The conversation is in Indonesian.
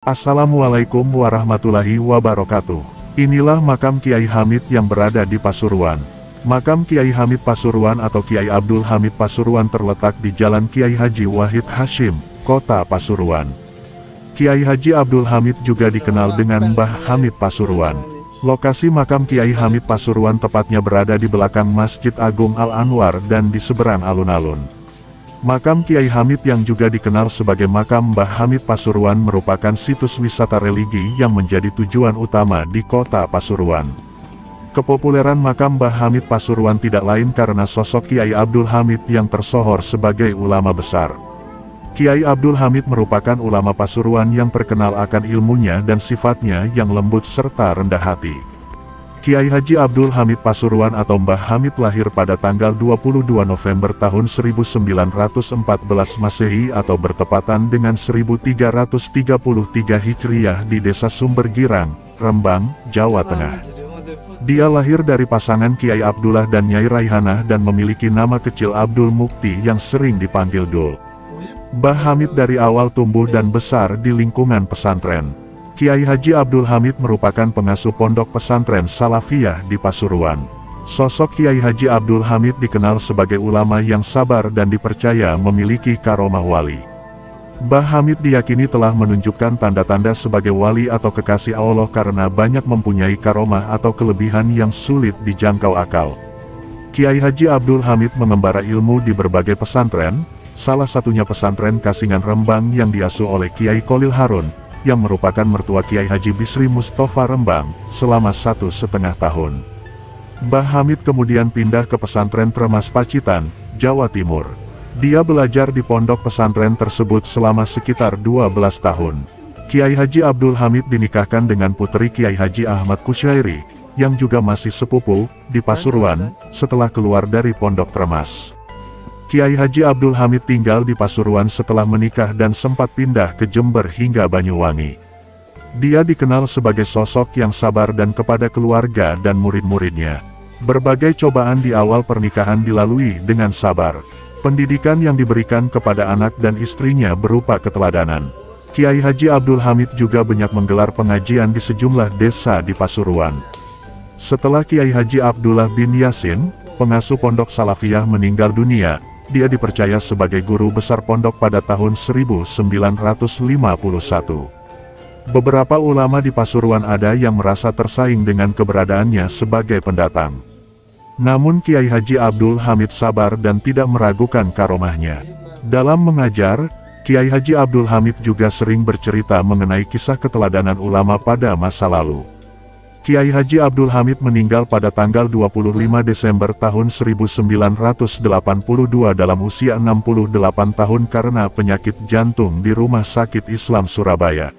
Assalamualaikum warahmatullahi wabarakatuh. Inilah makam Kiai Hamid yang berada di Pasuruan. Makam Kiai Hamid Pasuruan atau Kiai Abdul Hamid Pasuruan terletak di Jalan Kiai Haji Wahid Hasyim, Kota Pasuruan. Kiai Haji Abdul Hamid juga dikenal dengan Mbah Hamid Pasuruan. Lokasi makam Kiai Hamid Pasuruan tepatnya berada di belakang Masjid Agung Al-Anwar dan di seberang alun-alun. Makam Kiai Hamid yang juga dikenal sebagai makam Mbah Hamid Pasuruan merupakan situs wisata religi yang menjadi tujuan utama di Kota Pasuruan. Kepopuleran makam Mbah Hamid Pasuruan tidak lain karena sosok Kiai Abdul Hamid yang tersohor sebagai ulama besar. Kiai Abdul Hamid merupakan ulama Pasuruan yang terkenal akan ilmunya dan sifatnya yang lembut serta rendah hati. Kiai Haji Abdul Hamid Pasuruan atau Mbah Hamid lahir pada tanggal 22 November tahun 1914 Masehi atau bertepatan dengan 1333 Hijriah di Desa Sumber Girang, Rembang, Jawa Tengah. Dia lahir dari pasangan Kiai Abdullah dan Nyai Raihanah dan memiliki nama kecil Abdul Mukti yang sering dipanggil Dul. Mbah Hamid dari awal tumbuh dan besar di lingkungan pesantren. Kiai Haji Abdul Hamid merupakan pengasuh pondok pesantren Salafiyah di Pasuruan. Sosok Kiai Haji Abdul Hamid dikenal sebagai ulama yang sabar dan dipercaya memiliki karomah wali. Mbah Hamid diyakini telah menunjukkan tanda-tanda sebagai wali atau kekasih Allah karena banyak mempunyai karomah atau kelebihan yang sulit dijangkau akal. Kiai Haji Abdul Hamid mengembara ilmu di berbagai pesantren, salah satunya pesantren Kasingan Rembang yang diasuh oleh Kiai Kholil Harun, yang merupakan mertua Kiai Haji Bisri Mustafa Rembang, selama 1,5 tahun. Mbah Hamid kemudian pindah ke pesantren Tremas Pacitan, Jawa Timur. Dia belajar di pondok pesantren tersebut selama sekitar 12 tahun. Kiai Haji Abdul Hamid dinikahkan dengan putri Kiai Haji Ahmad Kusyairi, yang juga masih sepupu, di Pasuruan, setelah keluar dari pondok Tremas. Kiai Haji Abdul Hamid tinggal di Pasuruan setelah menikah dan sempat pindah ke Jember hingga Banyuwangi. Dia dikenal sebagai sosok yang sabar dan kepada keluarga dan murid-muridnya. Berbagai cobaan di awal pernikahan dilalui dengan sabar. Pendidikan yang diberikan kepada anak dan istrinya berupa keteladanan. Kiai Haji Abdul Hamid juga banyak menggelar pengajian di sejumlah desa di Pasuruan. Setelah Kiai Haji Abdullah bin Yasin, pengasuh pondok Salafiyah meninggal dunia, dia dipercaya sebagai guru besar pondok pada tahun 1951. Beberapa ulama di Pasuruan ada yang merasa tersaing dengan keberadaannya sebagai pendatang. Namun Kiai Haji Abdul Hamid sabar dan tidak meragukan karomahnya. Dalam mengajar, Kiai Haji Abdul Hamid juga sering bercerita mengenai kisah keteladanan ulama pada masa lalu. Kiai Haji Abdul Hamid meninggal pada tanggal 25 Desember tahun 1982 dalam usia 68 tahun karena penyakit jantung di Rumah Sakit Islam Surabaya.